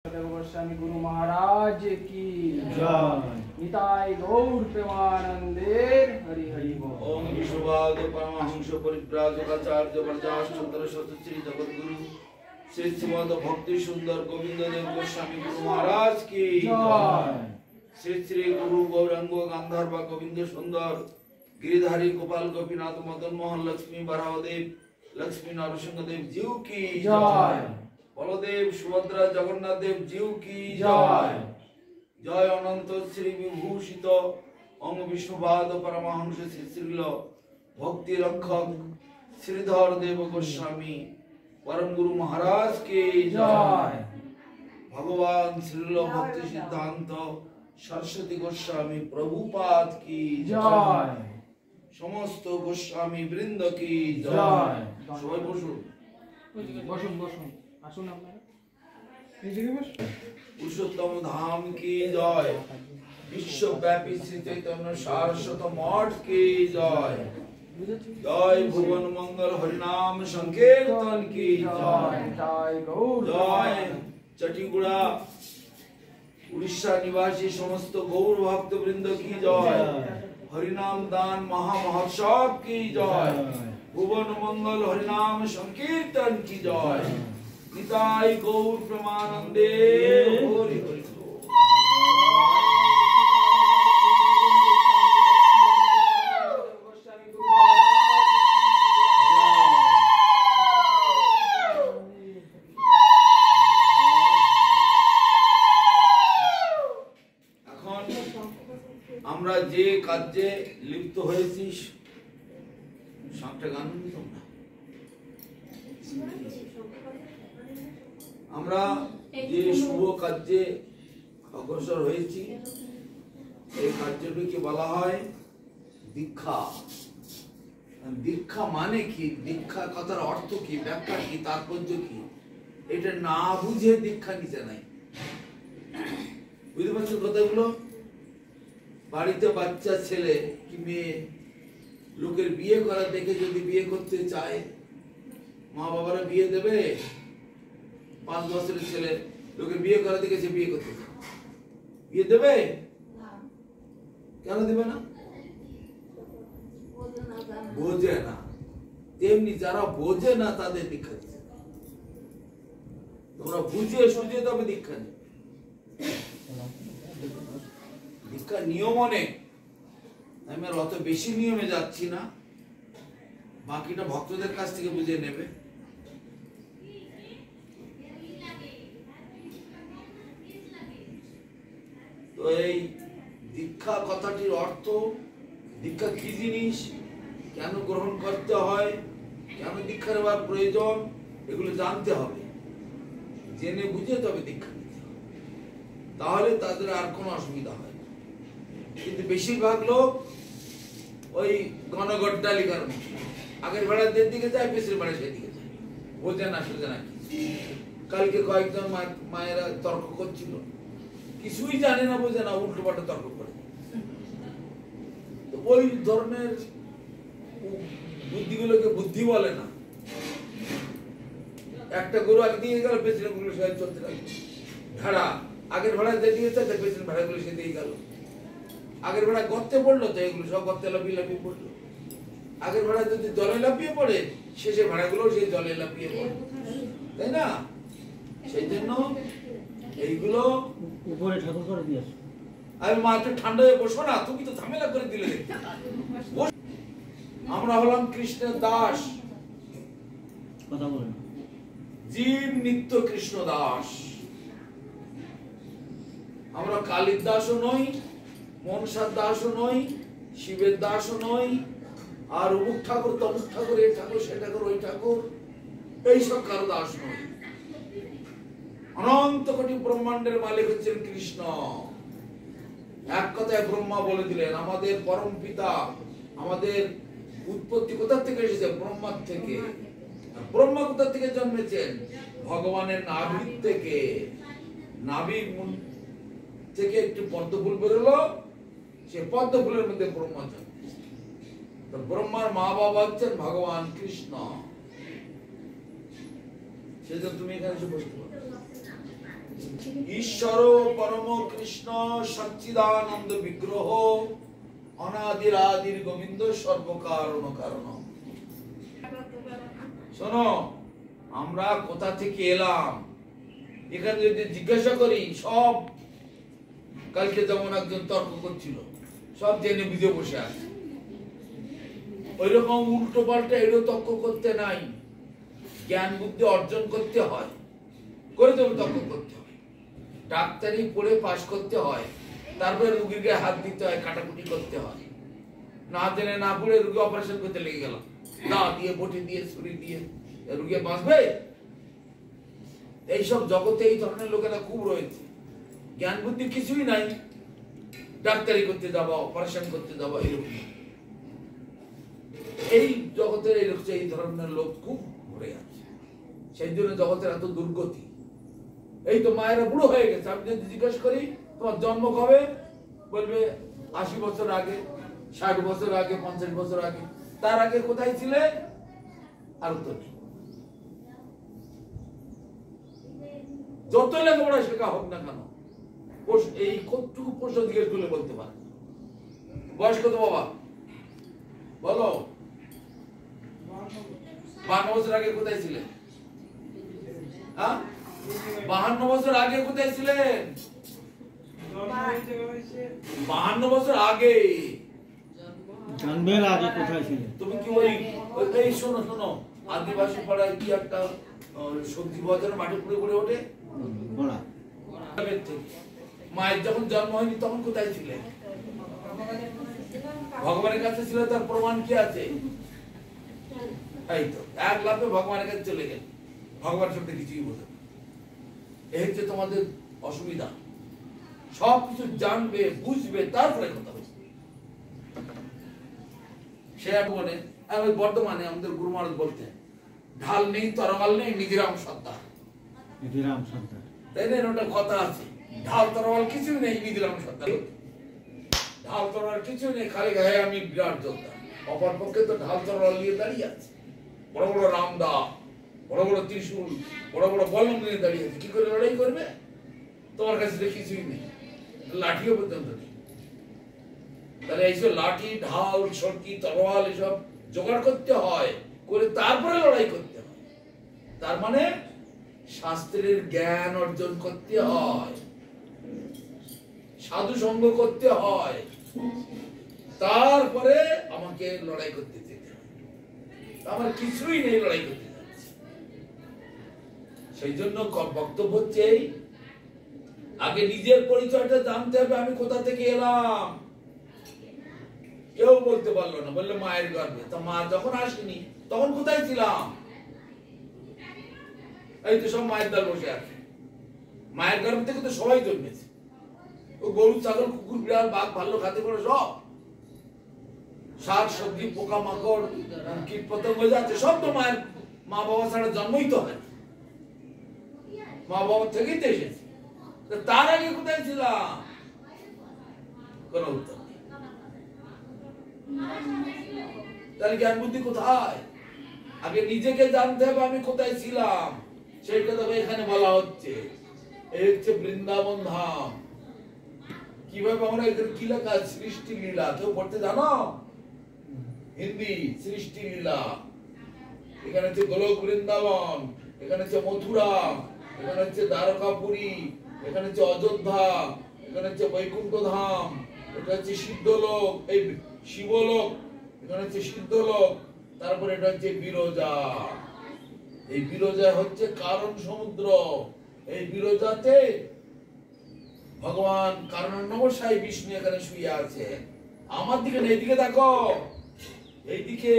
गोस्वामी गुरु महाराज की जय। निताय गौर प्रेमानंदे हरि हरि बोल। ओम विश्ववाद परमहंस परिव्राजकाचार्य वर्जाश्चंद्र श्री जगद्गुरु श्री श्रीमद भक्ति सुंदर गोविंद देव गोस्वामी गुरु महाराज की जय। श्री श्री गुरु गौरांग गांधार गोविंद सुंदर गिरिधारी गोपाल गोपीनाथ मदन मोहन लक्ष्मी बराहदेव लक्ष्मी नरसिंह देव जीव की जय। बलदेव सुभद्रा जगन्नाथ देव जीव की जय। जय अनंत श्री विभूषित अंग विष्णुपाद परमहंस श्री श्रील भक्ति रक्षक श्रीधर देव गोस्वामी परम गुरु महाराज के जय। भगवान श्रील भक्ति सिद्धांत सरस्वती गोस्वामी प्रभुपाद की जय। समस्त गोस्वामी वृंद की जय। सबाई बसुन बसुन बसुन আসুন আপনারা এইদিকে বসুন। पुरुषोत्तम धाम की जय। विश्वव्यापी श्री चैतन्य सारस्वत मठ की जय। जय भुवन मंगल हरिनाम संकीर्तन की जय। जय चटीगुड़ा उड़ीसा निवासी समस्त गौर भक्त वृंद की जय। हरिनाम दान महामहोत्सव की जय। भुवन मंगल हरिनाम संकीर्तन की जय। निताय गौर प्रेमानंदे हरि हरि। আমরা যে কাজে লিপ্ত হয়েছি সবটা গান তোমরা আমরা যে শুভ কাজে অগ্রসর হয়েছি এই কার্যটিকে বলা হয় দীক্ষা। দীক্ষা মানে কি, দীক্ষা কথার অর্থ কি, ব্যাখ্যা কি, তাৎপর্য কি, এটা না বুঝে দীক্ষা নিতে নাই। বুঝতে পারছো কথাগুলো? বাড়িতে বাচ্চা ছেলে কি মেয়ে লোকের বিয়ে করা দেখে যদি বিয়ে করতে চায় মা বাবারা বিয়ে দেবে? 5 বছরের ছেলে লোকের বিয়ে করা দেখে সে বিয়ে করতে চায়, বিয়ে দেবে? কেন দেবে না? বোঝে না। তেমনি যারা বোঝে না তাদের দীক্ষা দিচ্ছে। তোমরা বুঝে সুঝে তবে দীক্ষা নেবে। দীক্ষা নিয়ম অনেক, আমি আর অত বেশি নিয়মে যাচ্ছি না, বাকিটা ভক্তদের কাছ থেকে বুঝে নেবে। তো এই দীক্ষা কথাটির অর্থ, দীক্ষা কি জিনিস, কেন গ্রহণ করতে হয়, কেন দীক্ষা নেওয়ার প্রয়োজন, এগুলো জানতে হবে। জেনে বুঝে তবে দীক্ষা নিতে হবে, তাহলে তাদের আর কোনো অসুবিধা হয়। কিন্তু বেশিরভাগ লোক ওই গণগড্ডালিকার আগের ভাড়াদের দিকে যায়, পেছনের ভাড়া সেদিকে যায়, বোঝে না সোজে না। কালকে কয়েকজন মায়েরা তর্ক করছিল, কিছুই জানে না, বোঝে না, উল্টো পাল্টা তর্ক করে। ওই ধরনের বুদ্ধিগুলোকে বুদ্ধি বলে না। একটা গরু আগে দিয়ে গেল, পেছনের গরু সবাই চলতে লাগলো। ভাড়া আগের ভাড়া যেদিকে যায়, পেছনের ভাড়াগুলো সেদিকে গেল। আগের ভাড়া গর্তে পড়লো, তো এগুলো সব গর্তে লাফিয়ে লাফিয়ে পড়লো। আগের ভাড়া যদি জলে লাফিয়ে পড়ে, শেষের ভাড়াগুলো সেই জলে লাফিয়ে পড়ে, তাই না? সেই জন্য এইগুলো উপরে ঠাকুর করে দিয়েছে। আমি মা একটু ঠান্ডা হয়ে বসো না, তুমি তো ঝামেলা করে দিলে। আমরা হলাম কৃষ্ণের দাস, কথা বলেন। জীব নিত্য কৃষ্ণ দাস। আমরা কালীর দাসও নই, মনসার দাসও নই, শিবের দাসও নই, আর অমুক ঠাকুর তমুক ঠাকুর, এই ঠাকুর সে ঠাকুর ওই ঠাকুর এইসব কারো দাস নই। অনন্ত কোটি ব্রহ্মাণ্ডের মালিক হচ্ছেন কৃষ্ণ। এক কথায় ব্রহ্মা বলে দিলেন, আমাদের পরম পিতা, আমাদের উৎপত্তি কোথা থেকে এসেছে? ব্রহ্মার থেকে। ব্রহ্মা কোথা থেকে জন্মেছেন? ভগবানের নাভির থেকে। নাভির থেকে একটি পদ্ম ফুল বেরোলো, সে পদ্ম ফুলের মধ্যে ব্রহ্মা জন্মেছে। তো ব্রহ্মার মা বাবা হচ্ছেন ভগবান কৃষ্ণ। সেজন্য তুমি এখানে এসে বসতে পারো। ঈশ্বর পরম কৃষ্ণ সচ্চিদানন্দ বিগ্রহ অনাদির আদির গোবিন্দ সর্বকারণ কারণ। শোনো, আমরা কোথা থেকে এলাম এখানে যদি জিজ্ঞাসা করি, সব কালকে যেমন একজন তর্ক করছিল, সব জেনে বুঝে বসে আছে। ওই রকম উল্টো পাল্টা এরও তর্ক করতে নাই, জ্ঞান বুদ্ধি অর্জন করতে হয়, করে তবে তর্ক করতে হয়। ডাক্তারি পড়ে পাশ করতে হয়, তারপরে রুগীর গায়ে হাত দিতে হয়, কাটাকুটি করতে হয়। না জেনে না পড়ে রুগী অপারেশন করতে লেগে গেল, দা দিয়ে বটি দিয়ে ছুরি দিয়ে, রুগী বাঁচবে? এইসব জগতে এই ধরনের লোকেরা খুব রয়েছে, জ্ঞান বুদ্ধি কিছুই নাই, ডাক্তারি করতে যাবা, অপারেশন করতে যাবা, এরকম। এই জগতের এই ধরনের লোক খুব ভরে আছে, সেই জন্য জগতের এত দুর্গতি। এই তো মায়েরা বুড়ো হয়ে গেছে, আমি যদি জিজ্ঞেস করি তোমার জন্ম কবে, বলবে 80 বছর আগে, 60 বছর আগে, 50 বছর আগে। তার আগে কোথায় ছিলে? আর তো নেই। যত লেখাপড়া শেখা হোক না কেন, এই কতটুকু প্রশ্ন জিজ্ঞেস করলে বলতে পারে। বয়স কত বাবা বলো? 52 বছর আগে কোথায় ছিলেন? 52 বছর আগে কোথায় ছিলেন? 52 বছর আগে জন্মের আগে কোথায় ছিলেন? তুমি কি এই শোনো শোনো, আদিবাসী পাড়ায় কি একটা সবজি বাজার মাঠে পড়ে পড়ে ওঠে, মায়ের যখন জন্ম হয়নি তখন কোথায় ছিলেন? ভগবানের কাছে ছিল, তার প্রমাণ কি আছে? এই তো এক লাফে ভগবানের কাছে চলে গেল, ভগবান সবটা কিছুই বোঝে। এই হচ্ছে তোমাদের অসুবিধা, সবকিছু জানবে বুঝবে তারপরে কথা বলবে। সে এক বলে, বর্তমানে আমাদের গুরু মহারাজ বলতেন, ঢাল নেই তরোয়াল নেই, নিধিরাম সত্তা। নিধিরাম সত্তা, তাই না? ওটা কথা আছে, ঢাল তরোয়াল কিছু নেই, নিধিরাম সত্তা। ঢাল তরোয়াল কিছু নেই, খালি গায়ে আমি বিরাট যোদ্ধা। অপর পক্ষে তো ঢাল তরোয়াল নিয়ে দাঁড়িয়ে আছে, বড় বড় রামদা, বড় বড় ত্রিশূল, বড় বড় বল্লম নিয়ে দাঁড়িয়ে আছে। কি করে লড়াই করবে? তোমার কাছে কিছুই নেই, লাঠিও পর্যন্ত নেই। তাহলে এইসব লাঠি, ঢাল, ছড়কি, তরোয়াল এসব জোগাড় করতে হয়, করে তারপরে লড়াই করতে হয়। তার মানে শাস্ত্রের জ্ঞান অর্জন করতে হয়, সাধু সঙ্গ করতে হয়, তারপরে আমাকে লড়াই করতে যেতে হয়। আমার কিছুই নেই, লড়াই করতে যাচ্ছে। সেই জন্য বক্তব্য হচ্ছে, আগে নিজের পরিচয়টা জানতে হবে, আমি কোথা থেকে এলাম। কেউ বলতে পারলো না, বললে মায়ের গর্ভে। তা মা যখন আসেনি তখন কোথায় ছিলাম? এই তো সব মায়ের দল বসে আছে, মায়ের গর্ভ থেকে তো সবাই জন্মেছে। ও গরু, ছাগল, কুকুর, বিড়াল, বাঘ, ভাল্লুক, হাতি করে সব শাক সবজি, পোকা মাকড়, কীট পতঙ্গ যাচ্ছে, সব তো মায়ের, মা বাবা ছাড়া জন্মই তো হয়, মা বাবা থেকেই তো এসেছে। তার আগে কোথায় ছিলাম? কোন উত্তর। তাহলে জ্ঞান বুদ্ধি কোথায়? আগে নিজেকে জানতে হবে আমি কোথায় ছিলাম, সেই কথা এখানে বলা হচ্ছে। এই হচ্ছে বৃন্দাবন ধাম। কিভাবে আমরা এখানে কি লেখা? সৃষ্টি লীলা। কেউ পড়তে জানো? হিন্দি সৃষ্টি লীলা। এখানে হচ্ছে গোলক বৃন্দাবন, এখানে হচ্ছে মথুরা, এখানে হচ্ছে দ্বারকাপুরী, এখানে হচ্ছে অযোধ্যা, এখানে হচ্ছে বৈকুণ্ঠ ধাম, এটা হচ্ছে সিদ্ধলোক, এই শিবলোক, এখানে হচ্ছে সিদ্ধলোক, তারপরে এটা হচ্ছে বিরজা। এই বিরজা হচ্ছে কারণ সমুদ্র। এই বিরজাতে ভগবান কারণান্বসাই বিষ্ণু এখানে শুয়ে আছে। আমার দিকে না, এইদিকে দেখো, এইদিকে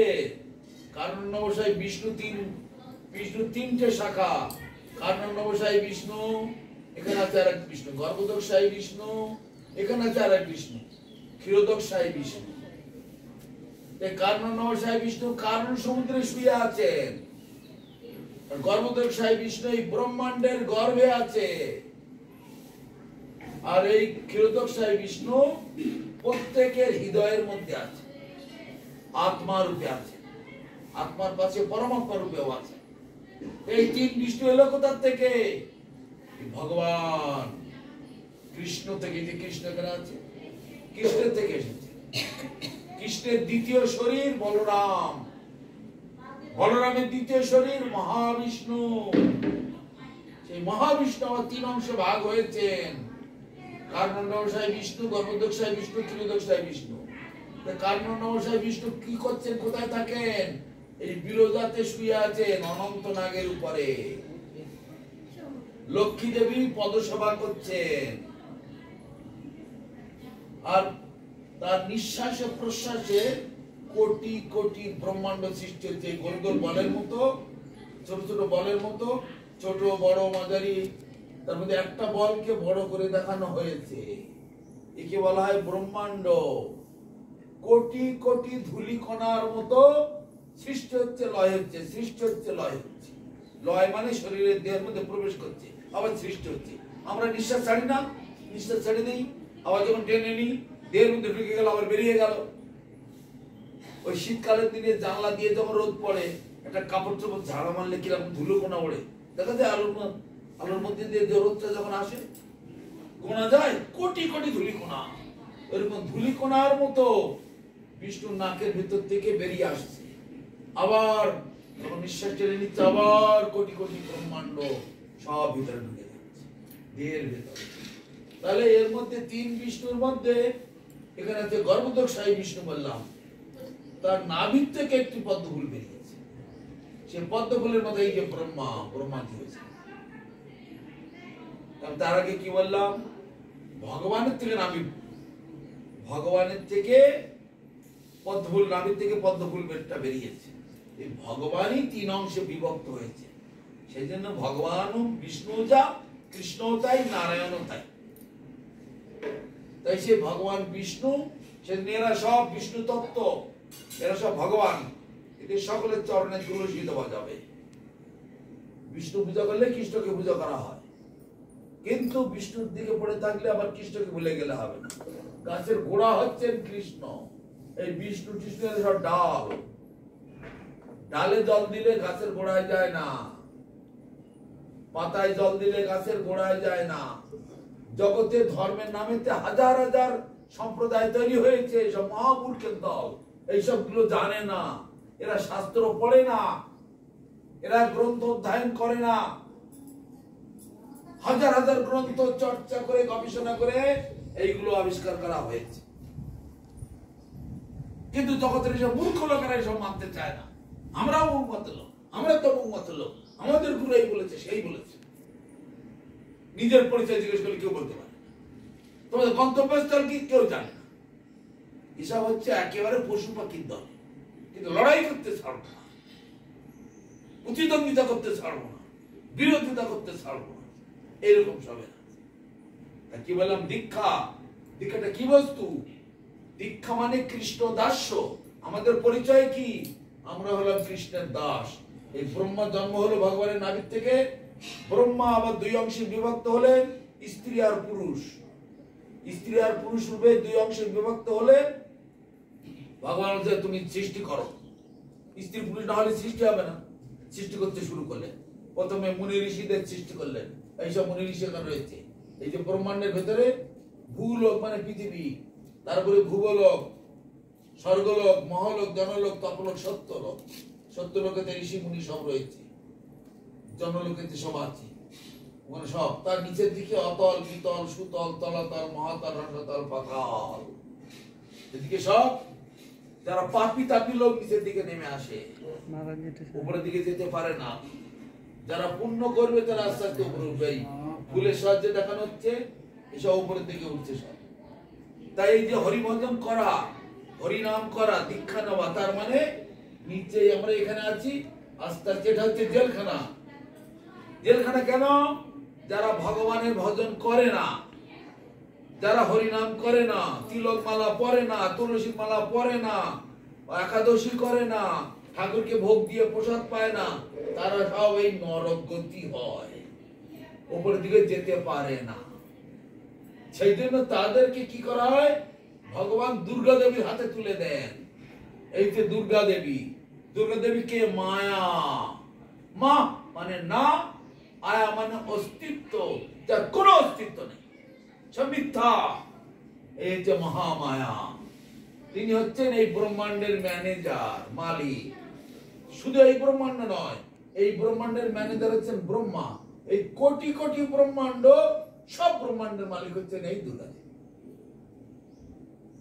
কারণান্বসাই বিষ্ণু, বিষ্ণু তিনটে শাখা। কারণান্বসাই বিষ্ণু, এখানে আছে আর এক বিষ্ণু। গর্ভদোষাই বিষ্ণু, এখানে আছে আর এক বিষ্ণু। ক্ষীরোদোষাই বিষ্ণু। এই কারণান্বসাই বিষ্ণু কারণ সমুদ্রে শুয়ে আছেন। গর্ভদোষাই বিষ্ণু এই ব্রহ্মাণ্ডের গর্ভে আছে। আর এই ক্ষীরোদোষাই বিষ্ণু প্রত্যেকের হৃদয়ের মধ্যে আছে, আত্মা রূপে আছে, আত্মার পাশে পরমাত্মা রূপেও আছে। এই তিন বিষ্ণু এলো কোথার থেকে? ভগবান কৃষ্ণ থেকে, যে কৃষ্ণ এখানে আছে কৃষ্ণের থেকে এসেছে। কৃষ্ণের দ্বিতীয় শরীর বলরাম, বলরামের দ্বিতীয় শরীর মহাবিষ্ণু। সেই মহাবিষ্ণু আমার তিন অংশে ভাগ হয়েছেন। কার্ণনবসায় বিষ্ণু, গর্ভদক্ষায় বিষ্ণু, ত্রিদক্ষায় বিষ্ণু। কার্ণনবসায় বিষ্ণু কি করছেন, কোথায় থাকেন? এই বিরজাতে শুয়ে আছেন অনন্ত নাগের উপরে। লক্ষ্মী দেবী পদসেবা করছেন। আর তার নিঃশ্বাসে প্রশ্বাসে কোটি কোটি ব্রহ্মাণ্ড সৃষ্টি হচ্ছে। গোল গোল বলের মতো, ছোট ছোট বলের মতো, ছোট বড় মাঝারি, তার মধ্যে একটা বলকে বড় করে দেখানো হয়েছে। একে বলা হয় ব্রহ্মাণ্ড। কোটি কোটি ধূলিকণার মতো সৃষ্টি হচ্ছে, লয় হচ্ছে, সৃষ্টি হচ্ছে, লয় হচ্ছে। লয় মানে শরীরের দেহের মধ্যে প্রবেশ করছে, আবার সৃষ্টি হচ্ছে। আমরা নিঃশ্বাস ছাড়ি না, নিঃশ্বাস ছেড়ে দিই, আবার যখন টেনে নিই দেহের মধ্যে ঢুকে গেল, আবার বেরিয়ে গেল। ওই শীতকালের দিনে জানলা দিয়ে যখন রোদ পড়ে, একটা কাপড় চোপড় ঝাড়া মারলে কিরকম ধুলোকণা ওড়ে, দেখা যায় আলোর মধ্যে দিয়ে যে রোদটা যখন আসে গোনা যায় কোটি কোটি ধূলিকণা। এরকম ধূলিকণার মতো বিষ্ণুর নাকের ভিতর থেকে বেরিয়ে আসছে। আবার যখন নিঃশ্বাস টেনে নিচ্ছে, আবার কোটি কোটি ব্রহ্মাণ্ড সব ভিতরে ঢুকে যাচ্ছে দেহের ভিতরে। তাহলে এর মধ্যে তিন বিষ্ণুর মধ্যে এখানে আছে গর্ভদক্ষায় বিষ্ণু বললাম, তার নাভির থেকে একটি পদ্মফুল বেরিয়েছে। সে পদ্মফুলের মধ্যে এই যে ব্রহ্মা কি হয়েছে। তার আগে কি বললাম, ভগবানের থেকে নাভি, ভগবানের থেকে পদ্মফুল, নাভির থেকে পদ্মফুল বেরটা বেরিয়েছে। এই ভগবানই তিন অংশে বিভক্ত হয়েছে। সেই জন্য ভগবান বিষ্ণু যা, কৃষ্ণ তাই, নারায়ণ তাই। তাই সে ভগবান বিষ্ণু, সেদিন এরা সব বিষ্ণু তত্ত্ব, এরা সব ভগবান। এদের সকলের চরণে তুলসী দেওয়া যাবে। বিষ্ণু পূজা করলে কৃষ্ণকে পূজা করা হয়, কিন্তু বিষ্ণুর দিকে পড়ে থাকলে আবার কৃষ্ণকে ভুলে গেলে হবে না। গাছের গোড়া হচ্ছেন কৃষ্ণ, এই বিষ্ণু কৃষ্ণ সব ডাল। ডালে জল দিলে গাছের গোড়ায় যায় না, পাতায় জল দিলে গাছের গোড়ায় যায় না। জগতে ধর্মের নামেতে হাজার হাজার সম্প্রদায় তৈরি হয়েছে, সব মহামূর্খের দল। এইসব গুলো জানে না, এরা শাস্ত্র পড়ে না, এরা গ্রন্থ অধ্যয়ন করে না। হাজার হাজার গ্রন্থ চর্চা করে, গবেষণা করে এইগুলো আবিষ্কার করা হয়েছে। কিন্তু জগতের এসব মূর্খ লোকেরা এসব মানতে চায় না। আমরাও মত লোক, আমরা তো মত লোক, আমাদের গুরু এই বলেছে, সেই বলেছে। নিজের পরিচয় জিজ্ঞেস করলে কেউ বলতে পারে, তোমাদের গন্তব্যস্থল কি কেউ জানে না। এসব হচ্ছে একেবারে পশু পাখির দল। কিন্তু লড়াই করতে ছাড়বো না, প্রতিদ্বন্দ্বিতা করতে ছাড়বো না, বিরোধিতা করতে ছাড়বো না, এরকম সবে না। কি বললাম, দীক্ষা, দীক্ষাটা কি বস্তু? দীক্ষা মানে কৃষ্ণ দাস্য। আমাদের পরিচয় কি? আমরা হলাম কৃষ্ণের দাস। এই ব্রহ্মা জন্ম হলো ভগবানের নাভির থেকে। ব্রহ্মা আবার দুই অংশে বিভক্ত হলেন, স্ত্রী আর পুরুষ। স্ত্রী আর পুরুষ রূপে দুই অংশে বিভক্ত হলে ভগবান বলছে তুমি সৃষ্টি করো। স্ত্রী পুরুষ না হলে সৃষ্টি হবে না। সৃষ্টি করতে শুরু করলেন, প্রথমে মুনি ঋষিদের সৃষ্টি করলেন। এইসব মুনি ঋষি এখানে রয়েছে। এই যে ব্রহ্মাণ্ডের ভেতরে ভূলোক মানে পৃথিবী, তারপরে ভূগোলক, স্বর্গলোক, মহলোক, জনলোক, তপলোক, সত্যলোক। সত্যলোকেতে ঋষি মুনি সব রয়েছে, জনলোকেতে সব আছে, ওখানে সব। তার নিচের দিকে অতল, বিতল, সুতল, তলাতল, মহাতল, রসাতল, পাতাল। এদিকে সব যারা পাপি তাপি লোক নিচের দিকে নেমে আসে, উপরের দিকে যেতে পারে না। যারা পুণ্য করবে তারা আস্তে আস্তে উপরে উঠবে। ফুলের সাহায্যে দেখানো হচ্ছে এসব উপরের দিকে উঠছে সব। তাই এই যে হরিভজন করা, হরিনাম করা, দীক্ষা নেওয়া, তার মানে নিচে আমরা এখানে আছি, আস্তে আস্তে এটা হচ্ছে জেলখানা। জেলখানা কেন? যারা ভগবানের ভজন করে না, যারা হরিনাম করে না, তিলক মালা পরে না, তুলসী মালা পরে না, একাদশী করে না, ঠাকুরকে ভোগ দিয়ে প্রসাদ পায় না, তারা সব এই নরকগতি হয়, উপরের দিকে যেতে পারে না। সেই জন্য তাদেরকে কি করা হয়? ভগবান দুর্গা দেবীর হাতে তুলে দেন। এই যে দুর্গা দেবী, দুর্গা দেবী কে? মায়া। মা মানে না, আয়া মানে অস্তিত্ব, যার কোনো অস্তিত্ব নেই, সব মিথ্যা। এই যে মহামায়া, তিনি হচ্ছেন এই ব্রহ্মাণ্ডের ম্যানেজার, মালিক। শুধু এই ব্রহ্মাণ্ড নয়, এই ব্রহ্মাণ্ডের ম্যানেজার হচ্ছেন ব্রহ্মা। এই কোটি কোটি ব্রহ্মাণ্ড, সব ব্রহ্মাণ্ডের মালিক হচ্ছেন এই দুর্গাদেবী।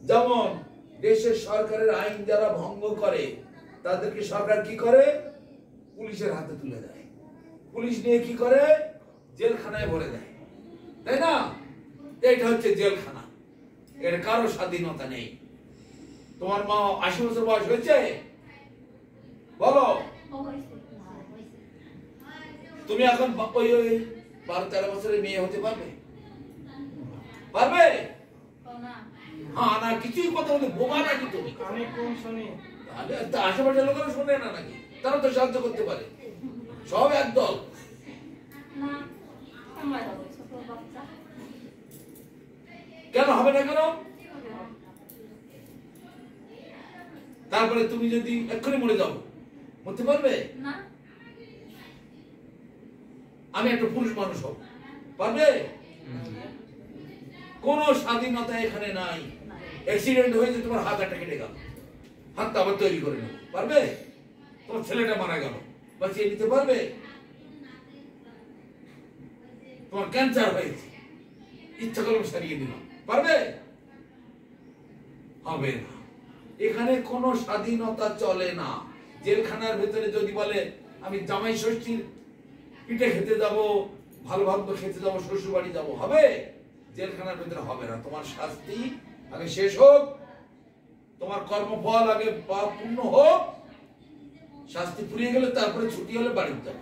যেমন দেশের সরকারের আইন যারা ভঙ্গ করে, তাদেরকে সরকার কি করে? পুলিশের হাতে তুলে দেয়। পুলিশ নিয়ে কি করে? জেলখানায় ভরে দেয়, তাই না? এটা হচ্ছে জেলখানা। এর কারো স্বাধীনতা নেই। তোমার মা 80 বছর বয়স হয়েছে, বলো? তুমি এখন ওই 12-13 বছরের মেয়ে হতে পারবে? পারবে? হ্যাঁ না, কিছুই কথা বলতে বোবা নাকি তুমি? আশেপাশের লোকেরা শুনে না নাকি? তারা তো সাহায্য করতে পারে, সব একদল। কেন হবে না? কেন? তারপরে তুমি যদি এক্ষুনি মরে যাও, মরতে পারবে? আমি একটা পুরুষ মানুষ হব, পারবে? কোন স্বাধীনতা এখানে নাই। অ্যাক্সিডেন্ট হয়েছে, তোমার হাত একটা কেটে গেল, হাতটা আবার তৈরি করে নেবে, পারবে? তোমার ছেলেটা মারা গেল, বাঁচিয়ে নিতে পারবে? তোমার ক্যান্সার হয়েছে, ইচ্ছা করলাম সারিয়ে দিলাম, পারবে? হবে না। এখানে কোনো স্বাধীনতা চলে না। জেলখানার ভেতরে যদি বলে আমি জামাই ষষ্ঠীর পিঠে খেতে যাব, ভালো ভালো খেতে যাবো, শ্বশুর বাড়ি যাবো, হবে? জেলখানার ভেতরে হবে না। তোমার শাস্তি আগে শেষ হোক, তোমার কর্মফল আগে পূর্ণ হোক। শাস্তি পুড়িয়ে গেলে তারপরে ছুটি হলে বাড়ি যাবে,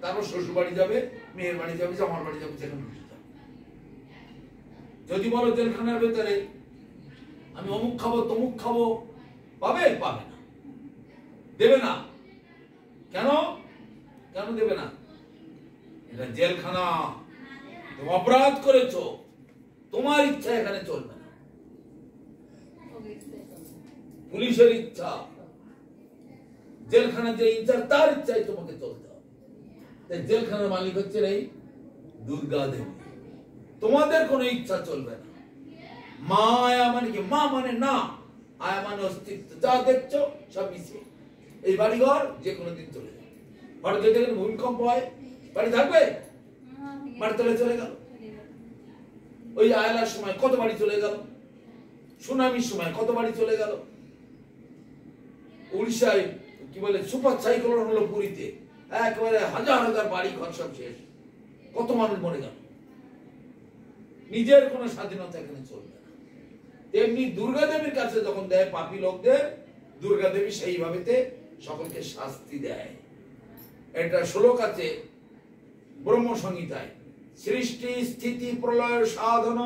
তারপর শ্বশুর বাড়ি যাবে, মেয়ের বাড়ি যাবে, জামার বাড়ি যাবে, যেখানে যাবে। যদি বলো জেলখানার ভেতরে আমি অমুক খাবো তমুক খাবো, পাবে? পাবে না, দেবে না। কেন? কেন দেবে না? এটা জেলখানা, তুমি অপরাধ করেছো, তোমার ইচ্ছা এখানে চলবে না, পুলিশের ইচ্ছা। জেলখানা যে ইচ্ছা, তার ইচ্ছাই তোমাকে চলতে হবে। জেলখানার মালিক হচ্ছে এই দুর্গা দেবী, তোমাদের কোনো ইচ্ছা চলবে না। মা আয়া মানে কি? মা মানে না, আয়া মানে অস্তিত্ব। যা দেখছো সব মিশে। এই বাড়িঘর যে কোনো দিন চলে যাবে। বাড়িতে দেখেন ভূমিকম্প হয়, বাড়ি থাকবে? বাড়ি তলে চলে গেল। ওই আয়লার সময় কত বাড়ি চলে গেল, সুনামির সময় কত বাড়ি চলে গেল। উড়িষ্যায় কি বলে সুপার সাইক্লোন হলো, পুরীতে একেবারে হাজার হাজার বাড়ি ঘর সব শেষ, কত মানুষ মরে গেল। নিজের কোনো স্বাধীনতা এখানে চলবে না। তেমনি দুর্গা দেবীর কাছে যখন দেয় পাপী লোকদের, দুর্গা দেবী সেইভাবে সকলকে শাস্তি দেয়। এটা শ্লোক আছে ব্রহ্ম সংহিতায়, সৃষ্টি স্থিতি প্রলয় সাধন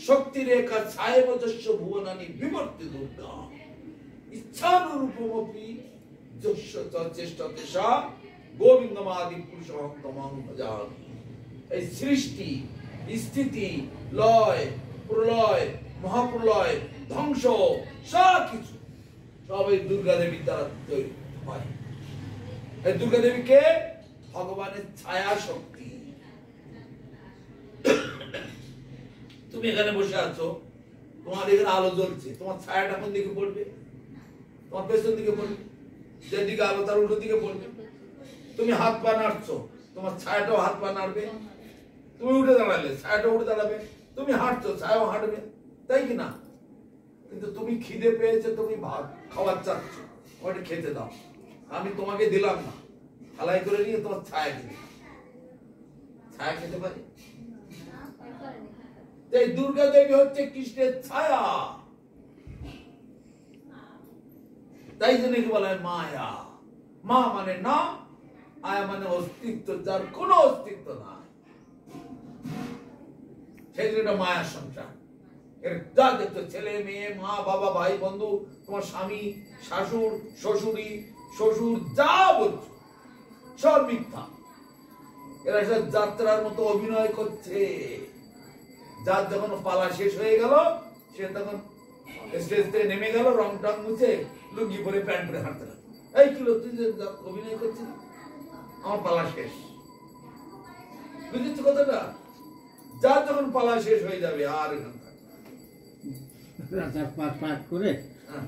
শক্তি রেখা ছায়বজস্য ভুবনানি বিবর্তি দুর্গা ইচ্ছানুরূপমপি যস্য চেষ্টতে সা গোবিন্দমাদি পুরুষং তমং ভজামি। এই সৃষ্টি স্থিতি লয় প্রলয় মহাপ্রলয় ধ্বংস সব কিছু সব এই দুর্গা দেবীর দ্বারা তৈরি হয়। এই দুর্গা দেবীকে ভগবানের ছায়া শক্তি। তুমি এখানে বসে আছো, তোমার এখানে আলো জ্বলছে, তোমার ছায়াটা কোন দিকে পড়বে? তোমার পেছন দিকে পড়বে, যেদিকে আলো তার উল্টো দিকে পড়বে। তুমি হাত পা নাড়ছো, তোমার ছায়াটাও হাত পা নাড়বে। তুমি উঠে দাঁড়ালে ছায়াটা উঠে দাঁড়াবে, তুমি হাঁটছো ছায়াও হাঁটবে, তাই কি না? কিন্তু তুমি খিদে পেয়েছে, তুমি ভাত খাওয়ার চাচ্ছ, ওটা খেতে দাও, আমি তোমাকে দিলাম না, থালাই করে নিয়ে তোমার ছায়া খেতে, ছায়া খেতে পারে? এই দুর্গা দেবী হচ্ছে কৃষ্ণের ছায়া, তাই জন্য কি বলা হয় মায়া। মা মানে না, আয়া মানে অস্তিত্ব, যার কোনো অস্তিত্ব নাই, সেই জন্য মায়ার সংসার। এর যা দেখতো ছেলে মেয়ে মা বাবা ভাই বন্ধু, তোমার স্বামী শাশুড় শ্বশুরি শ্বশুর যা বলছো সব মিথ্যা। এরা সব যাত্রার মতো অভিনয় করছে। যার যখন পালা শেষ হয়ে গেল, সে তখন স্টেজ থেকে নেমে গেল, রং টং মুছে লুঙ্গি পরে প্যান্ট পরে হাঁটতে লাগলো। এই কি তুই যে অভিনয় করছিস, আমার পালা শেষ, বুঝেছো কথাটা? যার যখন পালা শেষ হয়ে যাবে আর এখানে থাকবে না। রাজার পাঠ করে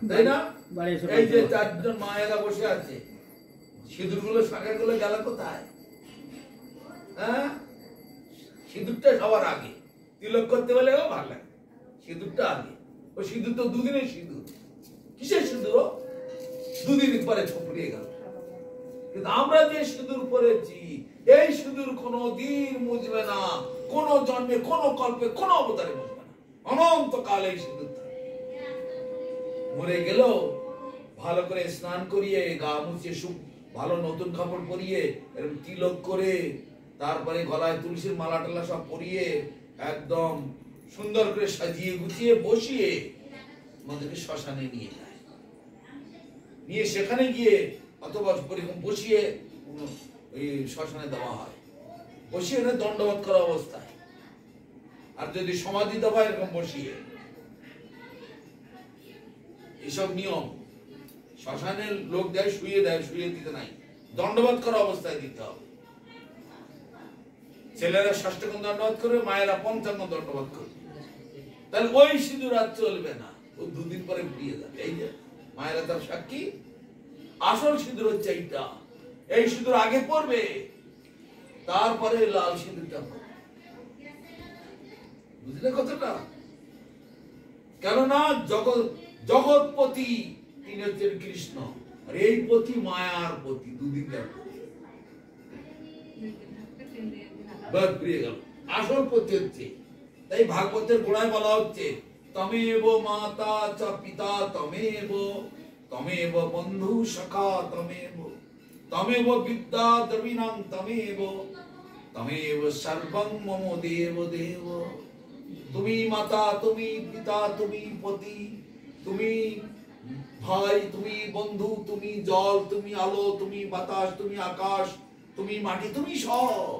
তাই না? বাড়ি এসে এই যে চারজন মায়েরা বসে আছে, সিঁদুর গুলো শাঁখের গুলো গেল কোথায়? হ্যাঁ, সিঁদুরটা সবার আগে। তিলক করতে বলেও ভালো লাগে, সিঁদুরটা আগে। ও সিঁদুর তো দুদিনের সিঁদুর। কিসের সিঁদুর? দুদিন পরে ছপড়িয়ে গেল। কিন্তু আমরা যে সিঁদুর পরেছি, এই সিঁদুর কোনো দিন মুছবে না, কোনো জন্মে, কোনো কল্পে, কোনো অবতারে মুছবে না, অনন্তকাল এই সিঁদুর থাকবে। মরে গেল ভালো করে স্নান করিয়ে, গা মুছে ভালো নতুন কাপড় পরিয়ে, এরকম তিলক করে, তারপরে গলায় তুলসীর মালা টালা সব পরিয়ে একদম সুন্দর করে সাজিয়ে গুছিয়ে বসিয়ে আমাদেরকে শ্মশানে নিয়ে যায়। নিয়ে সেখানে গিয়ে অথবা এরকম বসিয়ে ওই শ্মশানে দেওয়া হয়, বসিয়ে দণ্ডবোধ করা অবস্থায়। আর যদি সমাধি দেওয়া এরকম বসিয়ে, এসব নিয়ম। শ্মশানের লোক দেয়, শুয়ে দিতে নাই, দণ্ডবোধ করা অবস্থায় দিতে হবে। ছেলেরা ষষ্ঠকোণ দণ্ডবোধ করবে, মায়েরা পঞ্চাঙ্গ দণ্ডবোধ করবে। তাহলে ওই সিঁদুর আর চলবে না, ও দুদিন পরে ফিরিয়ে যাবে। এই যে মায়েরা তার সাক্ষী। আসল সিঁদুর হচ্ছে এইটা। এই সিঁদুর আগে পড়বে, তারপরে লাল সিঁদুরটা পড়বে। বুঝলে কথাটা? কেননা জগৎপতি তিনি হচ্ছেন কৃষ্ণ, আর এই পতি মায়ার পতি। দুদিন ফিরে গেল। আসল পতি হচ্ছে, তাই ভাগবতের গোড়ায় বলা হচ্ছে তমেব মাতা চ পিতা তমেব বন্ধু সখা তমেব বিদ্যা দ্রবিণং তমেব সর্বং মম দেব দেব। তুমি মাতা, তুমি পিতা, তুমি পতি, তুমি ভাই, তুমি বন্ধু, তুমি জল, তুমি আলো, তুমি বাতাস, তুমি আকাশ, তুমি মাটি, তুমি সব।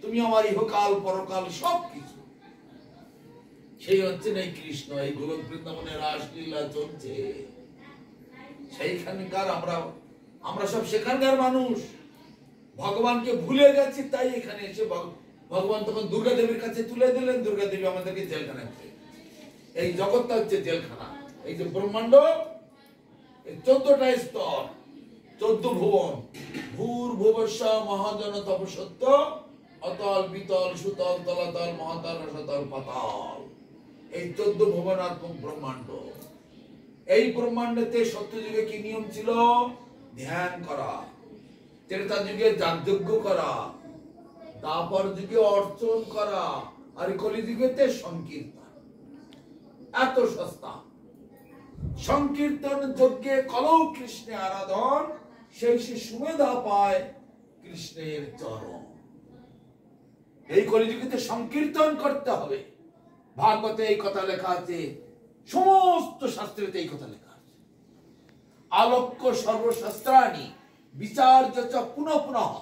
তুমি আমার ইহকাল পরকাল সবকিছু। সেই হচ্ছে এই কৃষ্ণ। এই গোলক বৃন্দাবনে রাসলীলা চলছে, সেইখানকার আমরা সব সেখানকার মানুষ। ভগবানকে ভুলে গেছি, তাই এখানে এসে ভগবান তখন দুর্গা দেবীর কাছে তুলে দিলেন। দুর্গা দেবী আমাদেরকে জেলখানায়। এই জগৎটা হচ্ছে জেলখানা। এই যে ব্রহ্মাণ্ড, 14টা স্তর, 14 ভুবন। ভূর ভুবস্ব মহাজন তপসত্য অতল বিতল সুতল তলাতল মহাতল রসতল পাতাল। এই 14 ভুবনাত্মক ব্রহ্মাণ্ড। এই ব্রহ্মাণ্ডেতে সত্যযুগে কি নিয়ম ছিল? ধ্যান করা। ত্রেতা যুগে যাগযজ্ঞ করা, দ্বাপর যুগে অর্চন করা, আর কলিযুগেতে সংকীর্তন। এত সস্তা। সংকীর্তন যজ্ঞে কলৌ কৃষ্ণে আরাধন, সেই সে সুমেধা পায় কৃষ্ণের চরণ। এই কলিযুগেতে সংকীর্তন করতে হবে। ভাগবতে এই কথা লেখা আছে, সমস্ত শাস্ত্রেতে এই কথা লেখা আছে। আলোক্য সর্বশাস্ত্রাণি বিচার্য চ পুনঃ পুনঃ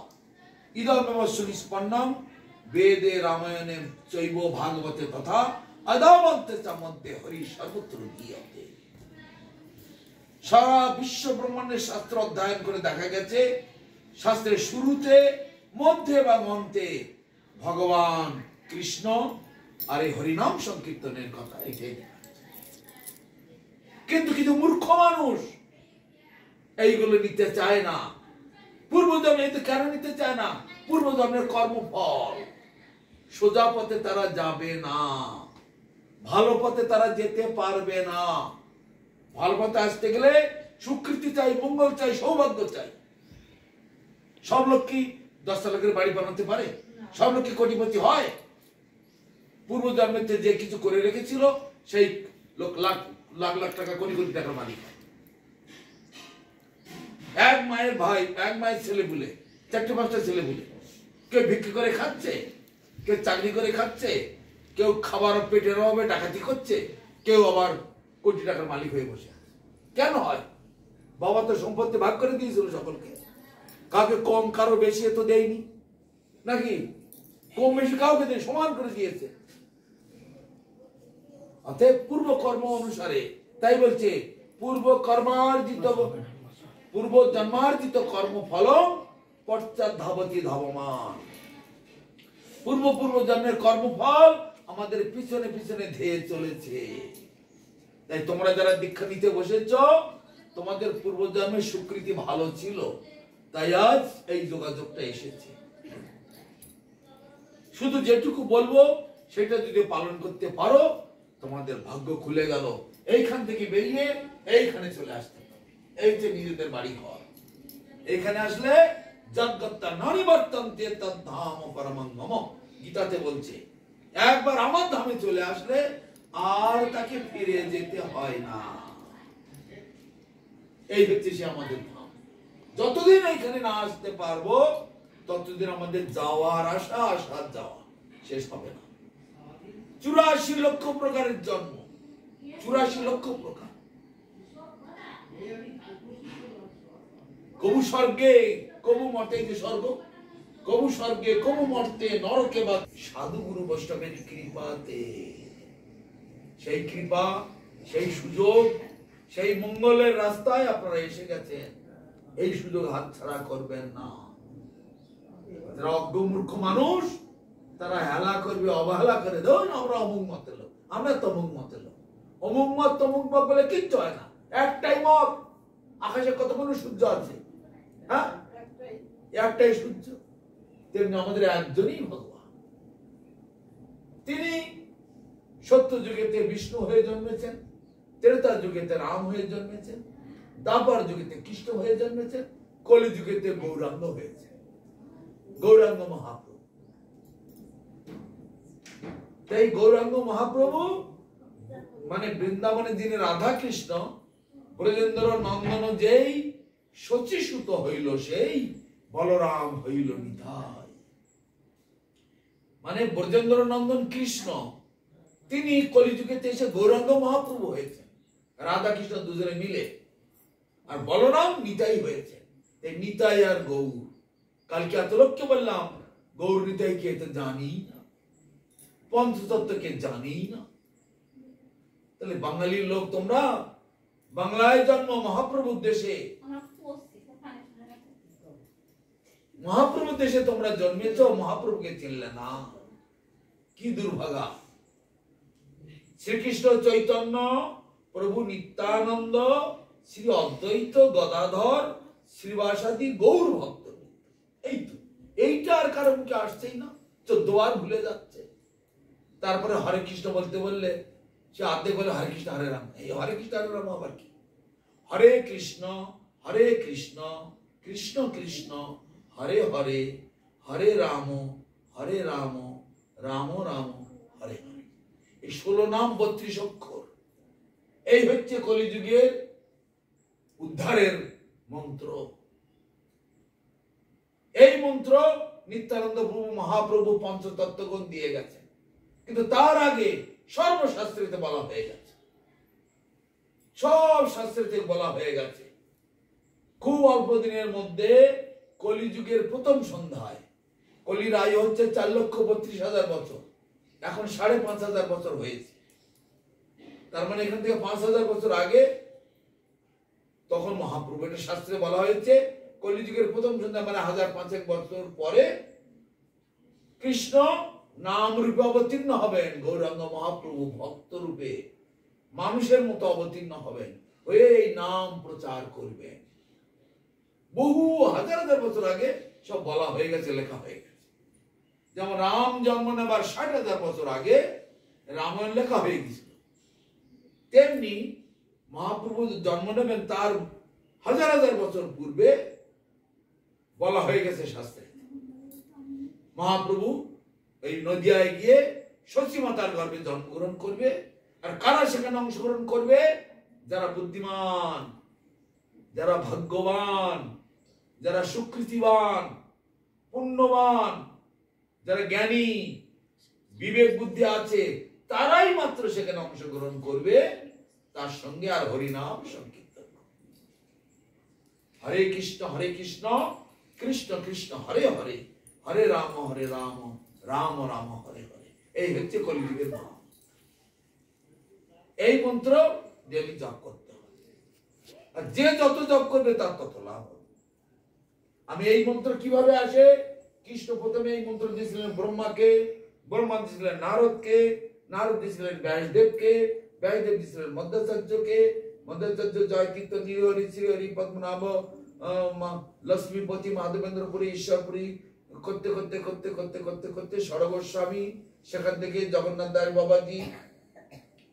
ইদমেব সুনিষ্পন্নম বেদে রামায়ণে চৈব ভাগবতে তথা আদাবন্তে চ মধ্যে হরি সর্বত্র গীয়তে। সারা বিশ্ব ব্রহ্মাণ্ডের শাস্ত্র অধ্যয়ন করে দেখা গেছে, শাস্ত্রের শুরুতে, মধ্যে বা মন্তে ভগবান কৃষ্ণ আর এই হরিনাম সংকীর্তনের কথা এটাই। কিন্তু কিছু মূর্খ মানুষ এইগুলো নিতে চায় না। পূর্বজন্মে কেন নিতে চায় না? পূর্বজন্মের কর্মফল। সোজা পথে তারা যাবে না, ভালো পথে তারা যেতে পারবে না। ভালো পথে আসতে গেলে সুকৃতি চাই, মঙ্গল চাই, সৌভাগ্য চাই। সব লোক কি 10টা লোকের বাড়ি বানাতে পারে? সব লোক কি কোটিপতি হয়? পূর্বজন্মেতে যে কিছু করে রেখেছিল সেই লোক লাখ লাখ লাখ টাকা, কোটি কোটি টাকার মালিক। এক মায়ের ভাই, এক মায়ের ছেলে বলে 4-5টা ছেলে বলে, কেউ ভিক্ষা করে খাচ্ছে, কেউ চাকরি করে খাচ্ছে, কেউ খাবার পেটের অভাবে ডাকাতি করছে, কেউ আবার কোটি টাকার মালিক হয়ে বসে। কেন হয়? বাবা তো সম্পত্তি ভাগ করে দিয়েছিল সকলকে, কাউকে কম কারো বেশি তো দেয়নি নাকি? কম বেশি কাউকে দেয়, সমান করে দিয়েছে। অতএব পূর্ব কর্ম অনুসারে, তাই বলছে পূর্ব জন্মার্জিত কর্ম ফল পশ্চাৎ ধাবতি ধাবমান। পূর্ব জন্মের কর্মফল আমাদের পিছনে পিছনে ধেয়ে চলেছে। তাই তোমরা যারা দীক্ষা নিতে বসেছ, তোমাদের পূর্বজন্মের সুকৃতি ভালো ছিল, তাই আজ এই যোগাযোগটা এসেছে। শুধু যেটুকু বলবো সেটা যদি পালন করতে পারো, তোমাদের ভাগ্য খুলে গেল। এইখান থেকে বেরিয়ে এইখানে চলে আসতে পারো। এই যে নিজেদের বাড়ি ঘর, এইখানে আসলে জগত্তা নরিবর্তন্তে তদ্ধাম পরমং মম, গীতাতে বলছে একবার আমার ধামে চলে আসলে আর তাকে ফিরে যেতে হয় না। এই হচ্ছে সে আমাদের ধাম। যতদিন এইখানে না আসতে পারবো ততদিন আমাদের যাওয়ার আশা, আসার যাওয়া শেষ হবে না। 84 লক্ষ প্রকারের জন্ম, 84 লক্ষ প্রকার। কবু স্বর্গে কবু মর্তে, যে স্বর্গ, কবু স্বর্গে কবু মর্তে নরকে বা সাধু গুরু বৈষ্ণবের কৃপাতে। সেই কৃপা, সেই সুযোগ, সেই মঙ্গলের রাস্তায় আপনারা এসে গেছেন। এই সুযোগ হাতছাড়া করবেন না। যারা অজ্ঞ মূর্খ মানুষ, তারা হেলা করবে, অবহেলা করে দেও না, আমরা অমুক মতের লোক, আমরা তমুক মতের লোক। অমুক মত তমুক মত বলে কিচ্ছু হয় না। একটাই মত। আকাশে কতগুলো সূর্য আছে? হ্যাঁ, একটাই সূর্য। তেমনি আমাদের একজনই ভগবান। তিনি সত্য যুগেতে বিষ্ণু হয়ে জন্মেছেন, ত্রেতা যুগেতে রাম হয়ে জন্মেছেন, দ্বাপর যুগেতে কৃষ্ণ হয়ে জন্মেছেন, কলি যুগেতে গৌরাঙ্গ হয়েছে, গৌরাঙ্গ মহাপ্রভু। তাই গৌরাঙ্গ মহাপ্রভু মানে বৃন্দাবনে যিনি রাধা কৃষ্ণ, ব্রজেন্দ্র নন্দন যেই শচীসুত হইল, সেই বলরাম হইল নিতাই। মানে ব্রজেন্দ্র নন্দন কৃষ্ণ, তিনি কলিযুগেতে এসে গৌরাঙ্গ মহাপ্রভু হয়েছেন, রাধা কৃষ্ণ দুজনে মিলে। আর বলরাম নিতাই হয়েছে। এই নিতাই আর গৌর, কালকে এত লোককে বললাম গৌর নিতাইকে এত জানি না, পঞ্চতত্ত্বকে জানি না। তাহলে বাঙালির লোক তোমরা, বাংলায় জন্ম, মহাপ্রভুর দেশে, মহাপ্রভুর দেশে তোমরা জন্মেছ, মহাপ্রভুকে চিনলে না, কি দুর্ভাগা। শ্রীকৃষ্ণ চৈতন্য প্রভু নিত্যানন্দ শ্রী অদ্বৈত গদাধর শ্রীবাসাদি গৌর ভক্ত, এই তো, এইটা আর কারো মুখে আসছেই না, 14 বার ভুলে যাচ্ছে। তারপরে হরে কৃষ্ণ বলতে বললে সে আর্ধেক বলে হরে কৃষ্ণ হরে রাম। এই হরে কৃষ্ণ হরে রাম আবার কি? হরে কৃষ্ণ কৃষ্ণ কৃষ্ণ হরে হরে, হরে রাম রাম রাম হরে হরে। এই 16 নাম 32 অক্ষর। এই হচ্ছে কলিযুগের উদ্ধারের মন্ত্র। এই মন্ত্র নিত্যানন্দ প্রভু মহাপ্রভু পঞ্চতত্ত্বগণ দিয়ে গেছেন, কিন্তু তার আগে সর্বশাস্ত্রেতে বলা হয়ে গেছে, সব শাস্ত্রেতে বলা হয়ে গেছে। খুব অল্প দিনের মধ্যে কলিযুগের প্রথম সন্ধ্যায়, কলির আয়ু হচ্ছে 4,32,000 বছর, এখন 5,500 বছর হয়েছে। তার মানে এখান থেকে 5,000 বছর আগে তখন মহাপ্রভু, এটা শাস্ত্রে বলা হয়েছে, কলিযুগের প্রথম সন্ধ্যা মানে 1,500 বছর পরে কৃষ্ণ নাম রূপে অবতীর্ণ হবেন। গৌরাঙ্গ মহাপ্রভু ভক্ত রূপে মানুষের মতো অবতীর্ণ হবেন, হয়ে এই নাম প্রচার করবেন। বহু হাজার হাজার বছর আগে সব বলা হয়ে গেছে, লেখা হয়ে গেছে। যেমন রাম জন্ম নেবার 60,000 বছর আগে রামায়ণ লেখা হয়ে গেছিল, তেমনি মহাপ্রভু জন্ম নেবেন তার হাজার হাজার বছর পূর্বে বলা হয়ে গেছে শাস্ত্রে। মহাপ্রভু এই নদিয়ায় গিয়ে শচী মাতার গর্ভে জন্মগ্রহণ করবে। আর কারা সেখানে অংশগ্রহণ করবে? যারা বুদ্ধিমান, যারা ভাগ্যবান, যারা সুকৃতিবান, পুণ্যবান, যারা জ্ঞানী, বিবেক বুদ্ধি আছে, তারাই মাত্র সেখানে অংশগ্রহণ করবে। তার সঙ্গে আর হরিনাম সংকীর্তন। হরে কৃষ্ণ কৃষ্ণ কৃষ্ণ হরে হরে, হরে রাম রাম রাম হরে হরে। এই হচ্ছে কলিযুগের নাম। এই মন্ত্র ডেলি জপ করতে হবে, আর যে যত জপ করবে তার তত লাভ হবে। আমি এই মন্ত্র কিভাবে আসে, কৃষ্ণ প্রথমে এই মন্ত্র দিয়েছিলেন ব্রহ্মাকে, ব্রহ্মা দিয়েছিলেন নারদকে, নারদ দিয়েছিলেন ব্যাসদেবকে, ব্যাসদেব দিয়েছিলেন মধ্যাচার্যকে, মধ্যাচার্য জয় কীর্তন নিরহরি শ্রীহরি পদ্মনাভ লক্ষ্মীপতি মাধবেন্দ্রপুরী ঈশ্বরপুরী করতে করতে করতে করতে করতে করতে সরগোস্বামী, সেখান থেকে জগন্নাথ দাস বাবাজি,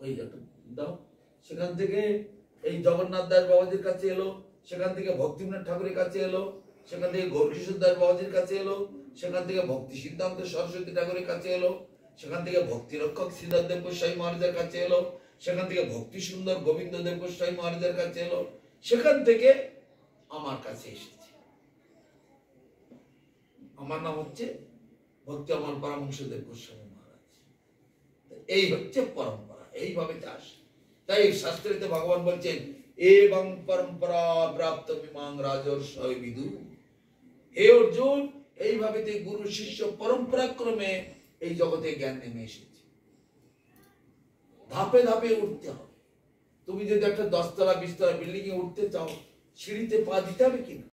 ওই দাও, সেখান থেকে এই জগন্নাথ দাস বাবাজির কাছে এলো, সেখান থেকে ভক্তিবিনোদ ঠাকুরের কাছে এলো, সেখান থেকে গৌরকিশোর দাস বাবাজির কাছে এলো, সেখান থেকে ভক্তি সিদ্ধান্ত সরস্বতী ঠাকুরের কাছে এলো, সেখান থেকে ভক্তি রক্ষক সিদ্ধার্থ দেব গোস্বামী মহারাজের কাছে এলো, সেখান থেকে ভক্তি সুন্দর গোবিন্দ দেব গোস্বামী মহারাজের কাছে এলো, সেখান থেকে আমার কাছে এসেছে। আমার নাম হচ্ছে ভক্তি আমার পরমহংস দেব গোস্বামী মহারাজ। এই হচ্ছে পরম্পরা, এইভাবে চাষ। তাই শাস্ত্রীতে ভগবান বলছেন এবং পরম্পরা প্রাপ্ত বিমাং রাজর্ষয় বিদু। হে অর্জুন, এইভাবে গুরু শিষ্য পরম্পরা ক্রমে এই জগতে জ্ঞান নেমে এসেছে। ধাপে ধাপে উঠতে হবে। তুমি যদি একটা 10 তলা 20 তলা বিল্ডিং এ উঠতে চাও, সিঁড়িতে পা দিতে হবে কিনা?